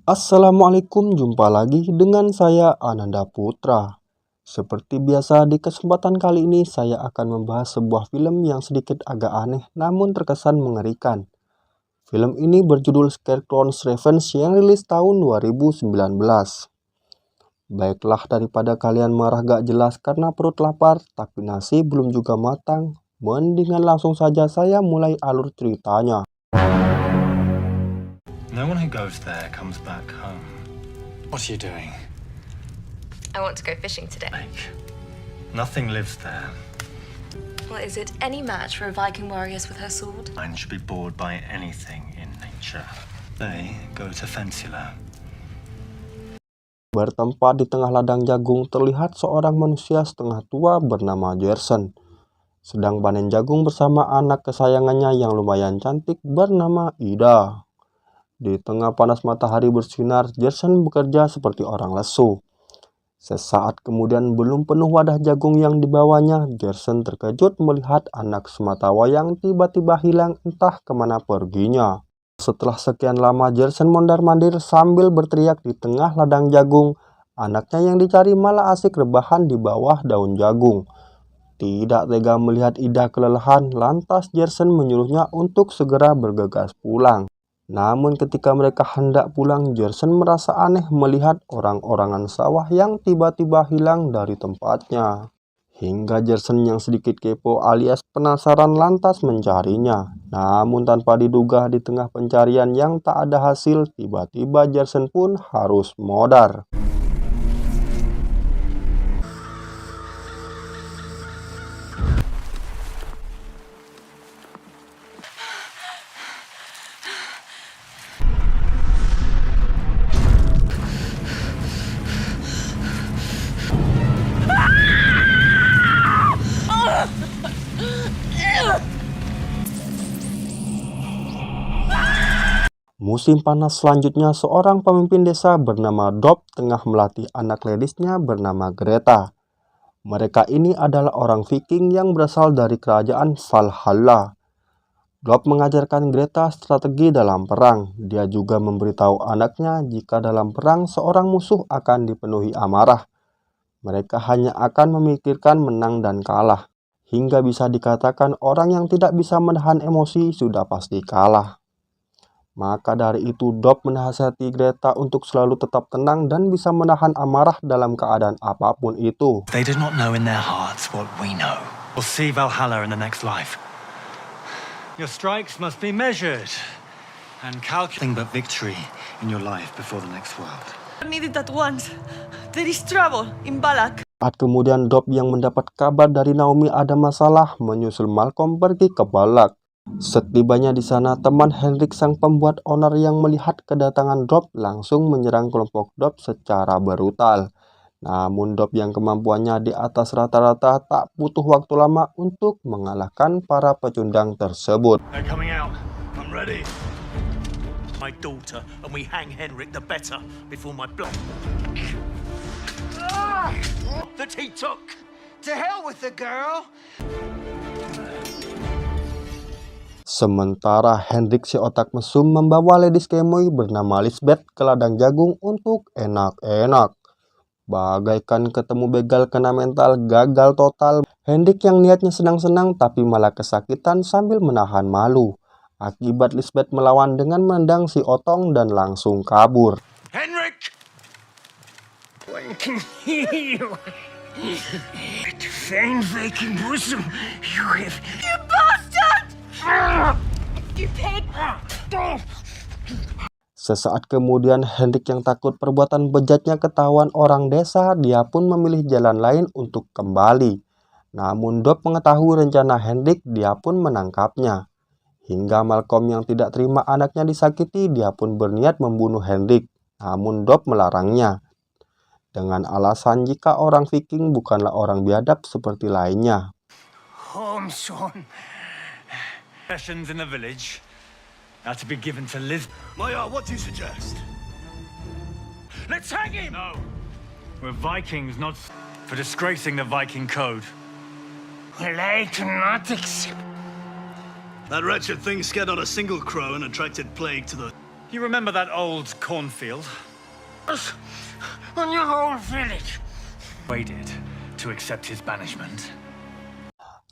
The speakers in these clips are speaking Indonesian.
Assalamualaikum, jumpa lagi dengan saya Ananda Putra. Seperti biasa di kesempatan kali ini saya akan membahas sebuah film yang sedikit agak aneh namun terkesan mengerikan. Film ini berjudul Scarecrow's Revenge yang rilis tahun 2019. Baiklah, daripada kalian marah gak jelas karena perut lapar tapi nasi belum juga matang, mendingan langsung saja saya mulai alur ceritanya. No one who goes there comes back home. What are you doing? I want to go fishing today. Like, nothing lives there. Well, is it any match for a Viking warrior with her sword? Mine should be bored by anything in nature. They go to Fensula. Bertempat di tengah ladang jagung terlihat seorang manusia setengah tua bernama Gerson sedang panen jagung bersama anak kesayangannya yang lumayan cantik bernama Ida. Di tengah panas matahari bersinar, Gerson bekerja seperti orang lesu. Sesaat kemudian, belum penuh wadah jagung yang dibawanya, Gerson terkejut melihat anak sematawayang tiba-tiba hilang entah kemana perginya. Setelah sekian lama, Gerson mondar-mandir sambil berteriak di tengah ladang jagung. Anaknya yang dicari malah asik rebahan di bawah daun jagung. Tidak tega melihat Ida kelelahan, lantas Gerson menyuruhnya untuk segera bergegas pulang. Namun ketika mereka hendak pulang, Gerson merasa aneh melihat orang-orangan sawah yang tiba-tiba hilang dari tempatnya. Hingga Gerson yang sedikit kepo alias penasaran lantas mencarinya. Namun tanpa diduga di tengah pencarian yang tak ada hasil, tiba-tiba Gerson pun harus modar. Musim panas selanjutnya, seorang pemimpin desa bernama Dob tengah melatih anak ledisnya bernama Greta. Mereka ini adalah orang Viking yang berasal dari kerajaan Valhalla. Dob mengajarkan Greta strategi dalam perang. Dia juga memberitahu anaknya jika dalam perang seorang musuh akan dipenuhi amarah. Mereka hanya akan memikirkan menang dan kalah. Hingga bisa dikatakan orang yang tidak bisa menahan emosi sudah pasti kalah. Maka dari itu Dob menasihati Greta untuk selalu tetap tenang dan bisa menahan amarah dalam keadaan apapun itu. They do not know in their hearts what we know. We'll see Valhalla in the next life. Your strikes must be measured and calculating but victory in your life before the next world. I need it at once. There is trouble in Balak. Saat kemudian Dob yang mendapat kabar dari Naomi ada masalah menyusul Malcolm pergi ke Balak. Setibanya di sana, teman Henrik sang pembuat onar yang melihat kedatangan Dob langsung menyerang kelompok Dob secara brutal. Namun Dob yang kemampuannya di atas rata-rata tak butuh waktu lama untuk mengalahkan para pecundang tersebut. They're coming out. I'm ready. My daughter, and we hang Henrik the better before my blood. That he took. To hell with the girl! Sementara Henrik si otak mesum membawa Lady Kemoy bernama Lisbeth ke ladang jagung untuk enak-enak. Bagaikan ketemu begal kena mental, gagal total. Henrik yang niatnya senang-senang tapi malah kesakitan sambil menahan malu. Akibat Lisbeth melawan dengan menendang si Otong dan langsung kabur. Henrik! One can hear you. Faint Viking bosom, you have... You bastard! You pig! Sesaat kemudian Henrik yang takut perbuatan bejatnya ketahuan orang desa, dia pun memilih jalan lain untuk kembali. Namun Dob mengetahui rencana Henrik, dia pun menangkapnya. Hingga Malcolm yang tidak terima anaknya disakiti, dia pun berniat membunuh Henrik. Namun Dob melarangnya. Dengan alasan jika orang Viking bukanlah orang biadab seperti lainnya. Home, son. Sessions in the village are to be given to Liz. Maya, what do you suggest? Let's hang him! No. We're Vikings, not for disgracing the Viking code. Well, I cannot accept... That wretched thing scared not a single crow and attracted plague to the... You remember that old cornfield? On your whole village. Waited to accept his banishment.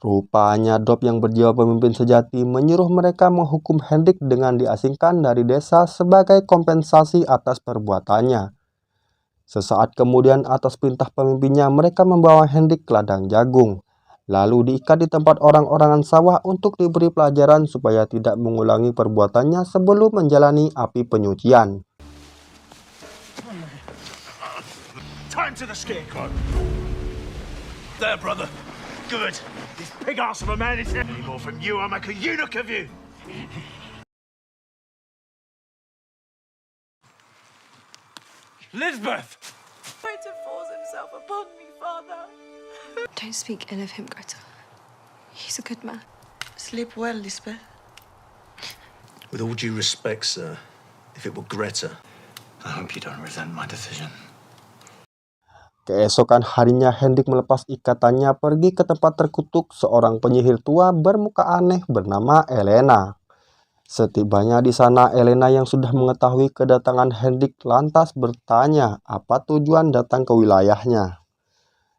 Rupanya Drop yang berjiwa pemimpin sejati menyuruh mereka menghukum Hendrik dengan diasingkan dari desa sebagai kompensasi atas perbuatannya. Sesaat kemudian atas perintah pemimpinnya mereka membawa Hendrik ke ladang jagung, lalu diikat di tempat orang-orangan sawah untuk diberi pelajaran supaya tidak mengulangi perbuatannya sebelum menjalani api penyucian. Time to the scarecrow. There, brother. Good. This pig ass of a man is any more from you. I'll make a eunuch of you. Lisbeth! Trying to force himself upon me, Father. Don't speak ill of him, Greta. He's a good man. Sleep well, Lisbeth. With all due respect, sir, if it were Greta, I hope you don't resent my decision. Keesokan harinya Hendrik melepas ikatannya pergi ke tempat terkutuk seorang penyihir tua bermuka aneh bernama Elena. Setibanya di sana, Elena yang sudah mengetahui kedatangan Hendrik lantas bertanya apa tujuan datang ke wilayahnya.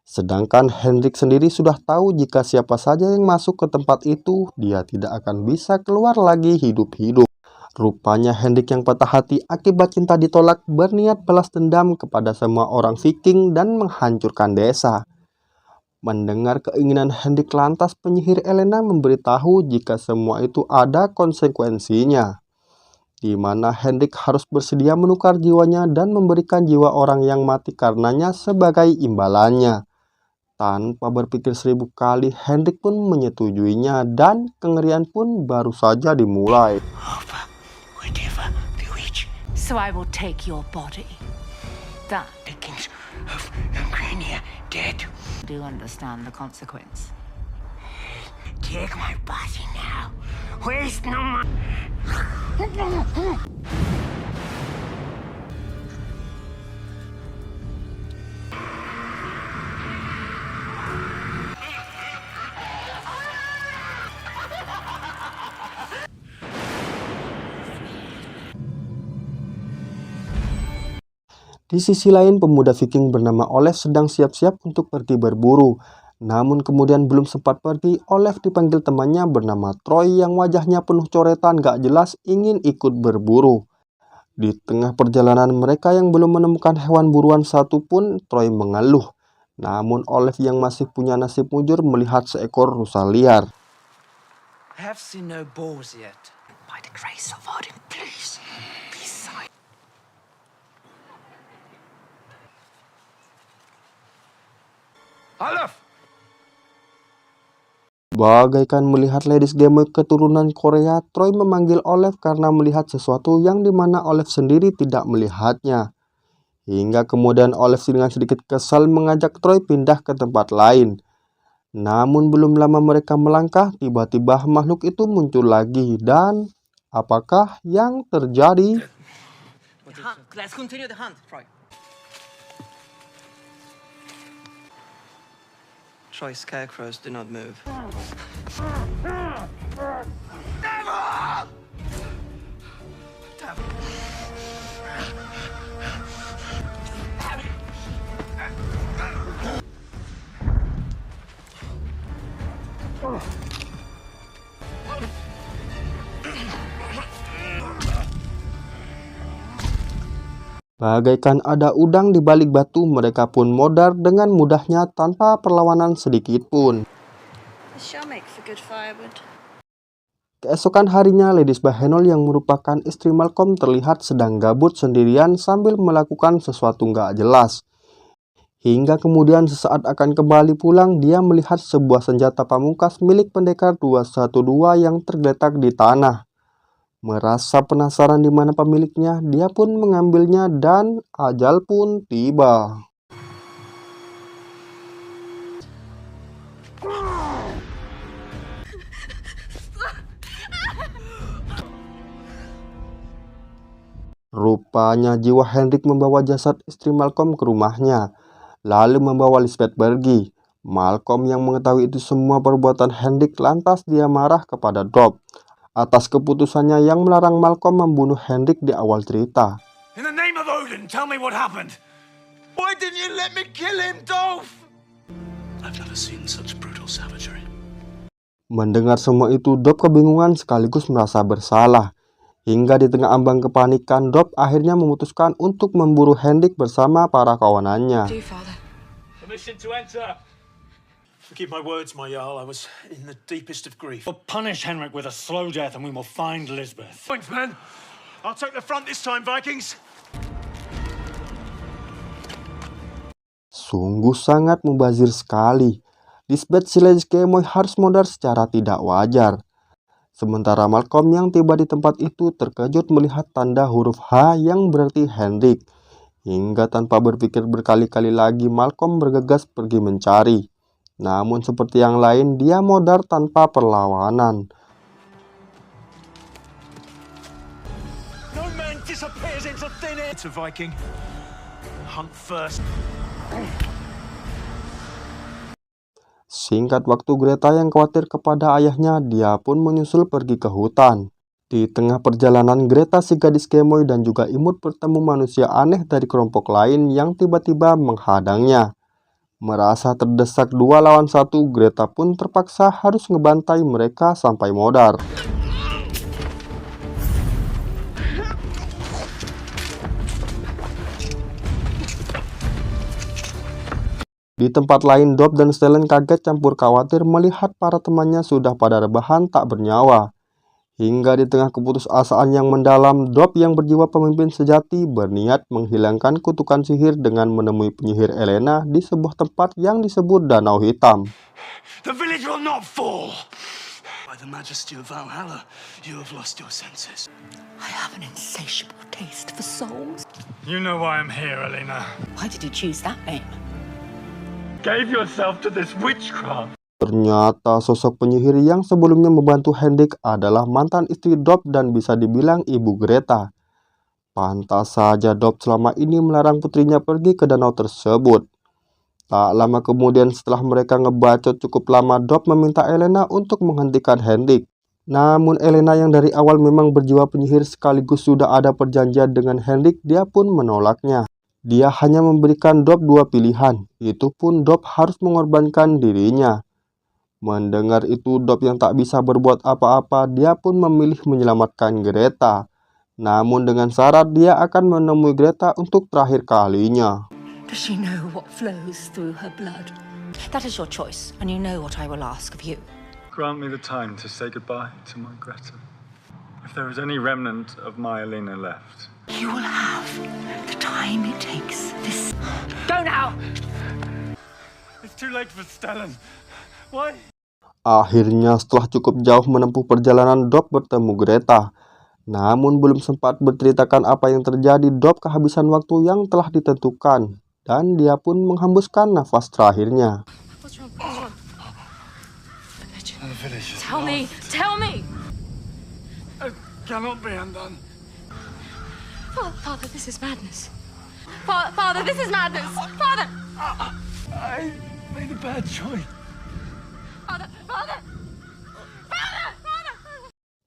Sedangkan Hendrik sendiri sudah tahu jika siapa saja yang masuk ke tempat itu, dia tidak akan bisa keluar lagi hidup-hidup. Rupanya Hendrik yang patah hati akibat cinta ditolak berniat balas dendam kepada semua orang Viking dan menghancurkan desa. Mendengar keinginan Hendrik lantas penyihir Elena memberitahu jika semua itu ada konsekuensinya, di mana Hendrik harus bersedia menukar jiwanya dan memberikan jiwa orang yang mati karenanya sebagai imbalannya. Tanpa berpikir 1000 kali, Hendrik pun menyetujuinya dan kengerian pun baru saja dimulai. So I will take your body. That the kings of Ukraine dead. do you understand the consequence. Take my body now. Waste no more. Di sisi lain, pemuda Viking bernama Olaf sedang siap-siap untuk pergi berburu. Namun kemudian belum sempat pergi, Olaf dipanggil temannya bernama Troy yang wajahnya penuh coretan gak jelas ingin ikut berburu. Di tengah perjalanan mereka yang belum menemukan hewan buruan satupun, Troy mengeluh. Namun Olaf yang masih punya nasib mujur melihat seekor rusa liar. I have seen no boars yet. By the grace of Odin, please, be silent. Olaf! Bagaikan melihat ladies game keturunan Korea, Troy memanggil Olaf karena melihat sesuatu yang dimana Olaf sendiri tidak melihatnya. Hingga kemudian Olaf dengan sedikit kesal mengajak Troy pindah ke tempat lain. Namun belum lama mereka melangkah, tiba-tiba makhluk itu muncul lagi dan apakah yang terjadi? Let's continue the hunt, Troy. Troy, scarecrows do not move. Bagaikan ada udang di balik batu, mereka pun modar dengan mudahnya tanpa perlawanan sedikit pun. This shall make for good firewood. Keesokan harinya, Lady Bahenol yang merupakan istri Malcolm terlihat sedang gabut sendirian sambil melakukan sesuatu nggak jelas. Hingga kemudian sesaat akan kembali pulang, dia melihat sebuah senjata pamungkas milik pendekar 212 yang tergeletak di tanah. Merasa penasaran di mana pemiliknya, dia pun mengambilnya dan ajal pun tiba. Rupanya jiwa Hendrik membawa jasad istri Malcolm ke rumahnya, lalu membawa Lisbeth pergi. Malcolm yang mengetahui itu semua perbuatan Hendrik lantas dia marah kepada Drop. atas keputusannya yang melarang Malcolm membunuh Henrik di awal cerita. In the name of Odin, tell me what happened. Why didn't you let me kill him, Dolph? I've never seen such brutal savagery. Mendengar semua itu, Dob kebingungan sekaligus merasa bersalah. Hingga di tengah ambang kepanikan, Dob akhirnya memutuskan untuk memburu Henrik bersama para kawanannya. Do, Father. Permission to enter. Forgive my words, my Jarl. I was in the deepest of grief. We'll punish Henrik with a slow death and we will find Lisbeth. Points, man. I'll take the front this time, Vikings. Sungguh sangat mubazir sekali. Lisbeth Skemmoy harus modar secara tidak wajar. Sementara Malcolm yang tiba di tempat itu terkejut melihat tanda huruf H yang berarti Henrik. Hingga tanpa berpikir berkali-kali lagi, Malcolm bergegas pergi mencari. Namun seperti yang lain, dia modar tanpa perlawanan. No man disappears into thin air. It's a Viking. Hunt first. Singkat waktu, Greta yang khawatir kepada ayahnya, dia pun menyusul pergi ke hutan. Di tengah perjalanan, Greta si gadis Skemmoy dan juga Imut bertemu manusia aneh dari kelompok lain yang tiba-tiba menghadangnya. Merasa terdesak 2 lawan 1, Greta pun terpaksa harus ngebantai mereka sampai modar. Di tempat lain, Dob dan Stellan kaget campur khawatir melihat para temannya sudah pada rebahan tak bernyawa. Hingga di tengah keputusasaan yang mendalam, Dob yang berjiwa pemimpin sejati berniat menghilangkan kutukan sihir dengan menemui penyihir Elena di sebuah tempat yang disebut Danau Hitam. The village will not fall. By the majesty of Valhalla, you have lost your senses. I have an insatiable taste for souls. You know why I'm here, Elena. Why did you choose that name? Gave yourself to this witchcraft. Ternyata sosok penyihir yang sebelumnya membantu Henrik adalah mantan istri Dob dan bisa dibilang ibu Greta. Pantas saja Dob selama ini melarang putrinya pergi ke danau tersebut. Tak lama kemudian setelah mereka ngebacot cukup lama, Dob meminta Elena untuk menghentikan Henrik. Namun Elena yang dari awal memang berjiwa penyihir sekaligus sudah ada perjanjian dengan Henrik, dia pun menolaknya. Dia hanya memberikan Dob 2 pilihan, itu pun Dob harus mengorbankan dirinya. Mendengar itu, Dob yang tak bisa berbuat apa-apa, dia pun memilih menyelamatkan Greta. Namun dengan syarat dia akan menemui Greta untuk terakhir kalinya. Does she know what flows through her blood? That is your choice, and you know what I will ask of you. Grant me the time to say goodbye to my Greta. If there is any remnant of my Elena left. You will have the time it takes this. Go now! It's too late for Stellan. Why? Akhirnya setelah cukup jauh menempuh perjalanan, Dob bertemu Greta. Namun belum sempat berceritakan apa yang terjadi, Dob kehabisan waktu yang telah ditentukan. Dan dia pun menghembuskan nafas terakhirnya. What's wrong? What's wrong? The village is Tell me! Tell me! It cannot be undone. Father, this is madness. Father, this is madness. Father! I made a bad choice. Father!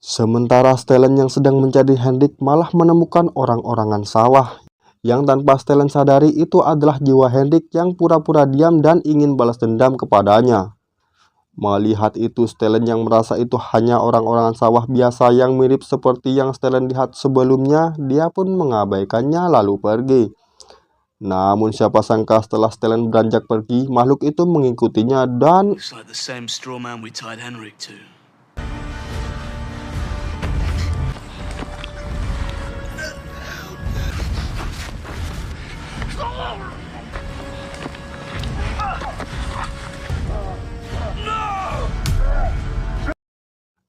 Sementara Stellan yang sedang mencari Henrik malah menemukan orang-orangan sawah. Yang tanpa Stellan sadari itu adalah jiwa Henrik yang pura-pura diam dan ingin balas dendam kepadanya. Melihat itu, Stellan yang merasa itu hanya orang-orangan sawah biasa yang mirip seperti yang Stellan lihat sebelumnya, dia pun mengabaikannya lalu pergi. Namun siapa sangka setelah Stellan beranjak pergi, makhluk itu mengikutinya dan... It's like the same straw man we tied Henrik to.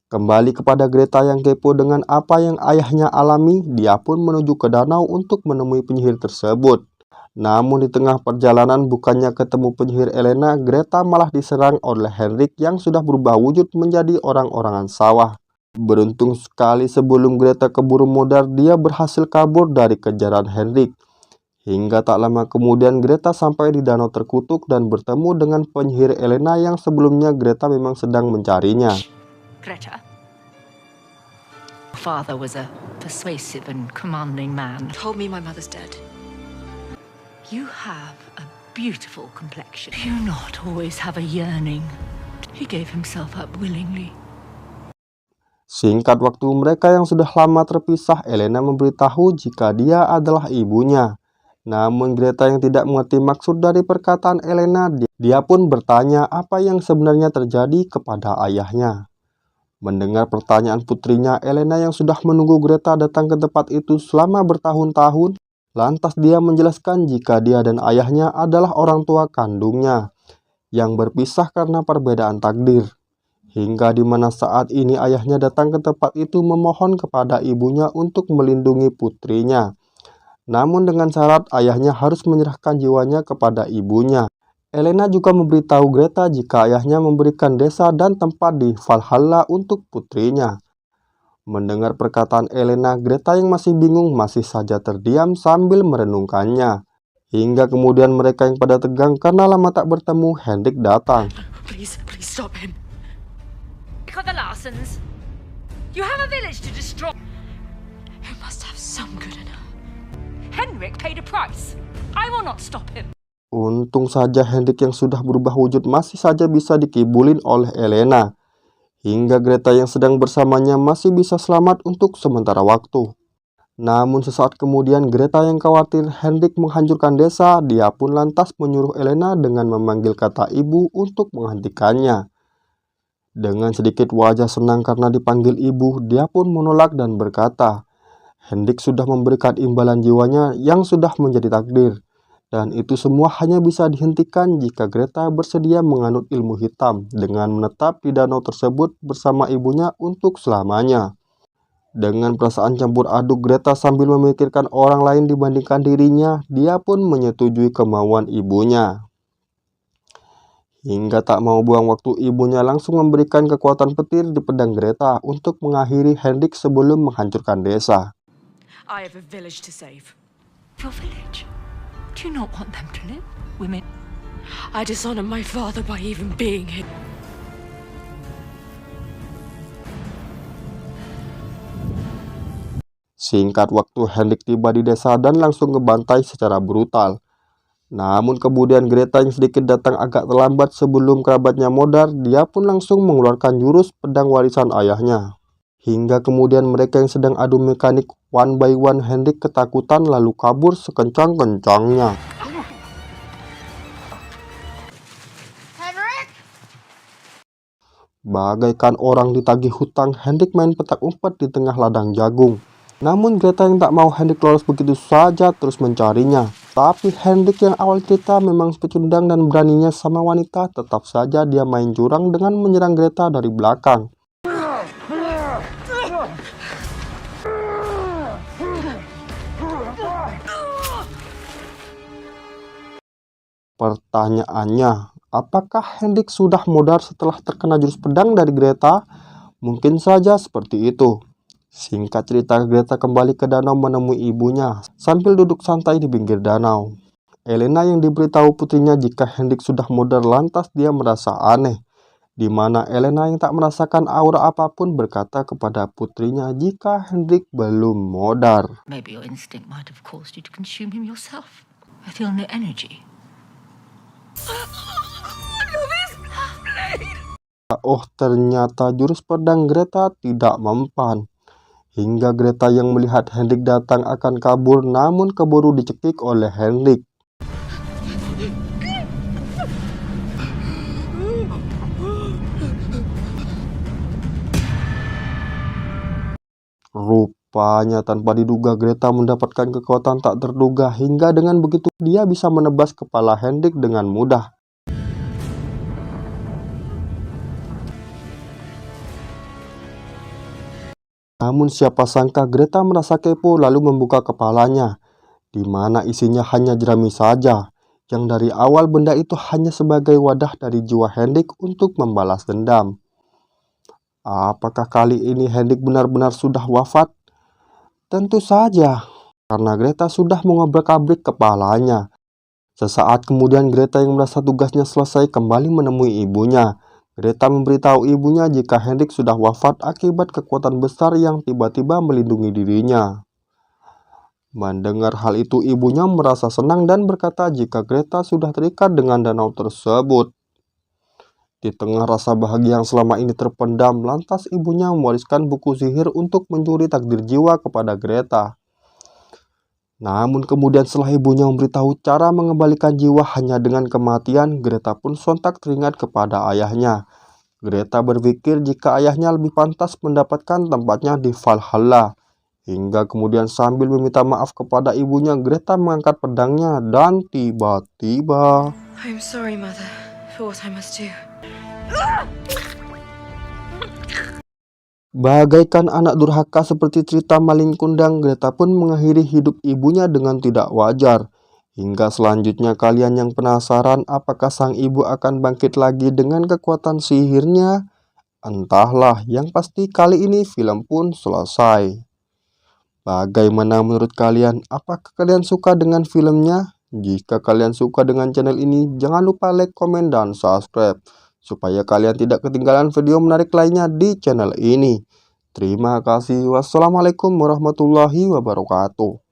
Kembali kepada Greta yang kepo dengan apa yang ayahnya alami, dia pun menuju ke danau untuk menemui penyihir tersebut. Namun di tengah perjalanan bukannya ketemu penyihir Elena, Greta malah diserang oleh Henrik yang sudah berubah wujud menjadi orang-orangan sawah. Beruntung sekali sebelum Greta keburu modar, dia berhasil kabur dari kejaran Henrik. Hingga tak lama kemudian Greta sampai di danau terkutuk dan bertemu dengan penyihir Elena yang sebelumnya Greta memang sedang mencarinya. Greta, father was a persuasive and commanding man. Told me my mother's dead. You have a beautiful complexion. Do you not always have a yearning? He gave himself up willingly. Singkat waktu mereka yang sudah lama terpisah, Elena memberitahu jika dia adalah ibunya. Namun Greta yang tidak mengerti maksud dari perkataan Elena, dia pun bertanya apa yang sebenarnya terjadi kepada ayahnya. Mendengar pertanyaan putrinya, Elena yang sudah menunggu Greta datang ke tempat itu selama bertahun-tahun, lantas dia menjelaskan jika dia dan ayahnya adalah orang tua kandungnya, yang berpisah karena perbedaan takdir. Hingga di mana saat ini ayahnya datang ke tempat itu memohon kepada ibunya untuk melindungi putrinya. Namun dengan syarat ayahnya harus menyerahkan jiwanya kepada ibunya. Elena juga memberitahu Greta jika ayahnya memberikan desa dan tempat di Valhalla untuk putrinya. Mendengar perkataan Elena, Greta yang masih bingung masih saja terdiam sambil merenungkannya. Hingga kemudian mereka yang pada tegang karena lama tak bertemu, Henrik datang. Please stop him. The Larsens. You have a village to destroy. He must have some good in her. Henrik paid a price. I will not stop him. Untung saja Henrik yang sudah berubah wujud masih saja bisa dikibulin oleh Elena. Hingga Greta yang sedang bersamanya masih bisa selamat untuk sementara waktu. Namun sesaat kemudian Greta yang khawatir Henrik menghancurkan desa, dia pun lantas menyuruh Elena dengan memanggil kata ibu untuk menghentikannya. Dengan sedikit wajah senang karena dipanggil ibu, dia pun menolak dan berkata, Henrik sudah memberikan imbalan jiwanya yang sudah menjadi takdir. Dan itu semua hanya bisa dihentikan jika Greta bersedia menganut ilmu hitam dengan menetap di danau tersebut bersama ibunya untuk selamanya. Dengan perasaan campur aduk Greta sambil memikirkan orang lain dibandingkan dirinya, dia pun menyetujui kemauan ibunya. Hingga tak mau buang waktu, ibunya langsung memberikan kekuatan petir di pedang Greta untuk mengakhiri Henrik sebelum menghancurkan desa. I have a village to save. Your village? Do you not want them to live? Women. I dishonor my father by even being here. Singkat waktu, Henrik tiba di desa dan langsung ngebantai secara brutal. Namun kemudian Greta yang sedikit datang agak terlambat sebelum kerabatnya modar, dia pun langsung mengeluarkan jurus pedang warisan ayahnya. Hingga kemudian mereka yang sedang adu mekanik one by one, Henrik ketakutan lalu kabur sekencang-kencangnya. Henrik! Bagaikan orang ditagih hutang, Henrik main petak umpet di tengah ladang jagung. Namun Greta yang tak mau Henrik lolos begitu saja terus mencarinya. Tapi Henrik yang awal cerita memang pecundang dan beraninya sama wanita, tetap saja dia main curang dengan menyerang Greta dari belakang. Pertanyaannya, apakah Henrik sudah modar setelah terkena jurus pedang dari Greta? Mungkin saja seperti itu. Singkat cerita, Greta kembali ke danau menemui ibunya sambil duduk santai di pinggir danau. Elena yang diberitahu putrinya jika Henrik sudah modar, lantas dia merasa aneh. Di mana Elena yang tak merasakan aura apapun berkata kepada putrinya jika Henrik belum modar. Maybe your instinct might have caused you to consume him yourself. I feel no energy. Oh, ternyata jurus pedang Greta tidak mempan. Hingga Greta yang melihat Henrik datang akan kabur, namun keburu dicekik oleh Henrik. Rupanya tanpa diduga Greta mendapatkan kekuatan tak terduga, hingga dengan begitu dia bisa menebas kepala Henrik dengan mudah. Namun siapa sangka Greta merasa kepo lalu membuka kepalanya, di mana isinya hanya jerami saja, yang dari awal benda itu hanya sebagai wadah dari jiwa Henrik untuk membalas dendam. Apakah kali ini Henrik benar-benar sudah wafat? Tentu saja, karena Greta sudah mengobrak-abrik kepalanya. Sesaat kemudian Greta yang merasa tugasnya selesai kembali menemui ibunya. Greta memberitahu ibunya jika Henrik sudah wafat akibat kekuatan besar yang tiba-tiba melindungi dirinya. Mendengar hal itu, ibunya merasa senang dan berkata jika Greta sudah terikat dengan danau tersebut. Di tengah rasa bahagia yang selama ini terpendam, lantas ibunya mewariskan buku sihir untuk mencuri takdir jiwa kepada Greta. Namun kemudian setelah ibunya memberitahu cara mengembalikan jiwa hanya dengan kematian, Greta pun sontak teringat kepada ayahnya. Greta berpikir jika ayahnya lebih pantas mendapatkan tempatnya di Valhalla. Hingga kemudian sambil meminta maaf kepada ibunya, Greta mengangkat pedangnya dan tiba-tiba... I'm sorry, Mother, for what I must do. Bagaikan anak durhaka seperti cerita maling kundang, Greta pun mengakhiri hidup ibunya dengan tidak wajar. Hingga selanjutnya kalian yang penasaran apakah sang ibu akan bangkit lagi dengan kekuatan sihirnya? Entahlah, yang pasti kali ini film pun selesai. Bagaimana menurut kalian? Apakah kalian suka dengan filmnya? Jika kalian suka dengan channel ini, jangan lupa like, komen, dan subscribe, supaya kalian tidak ketinggalan video menarik lainnya di channel ini. Terima kasih. Wassalamualaikum warahmatullahi wabarakatuh.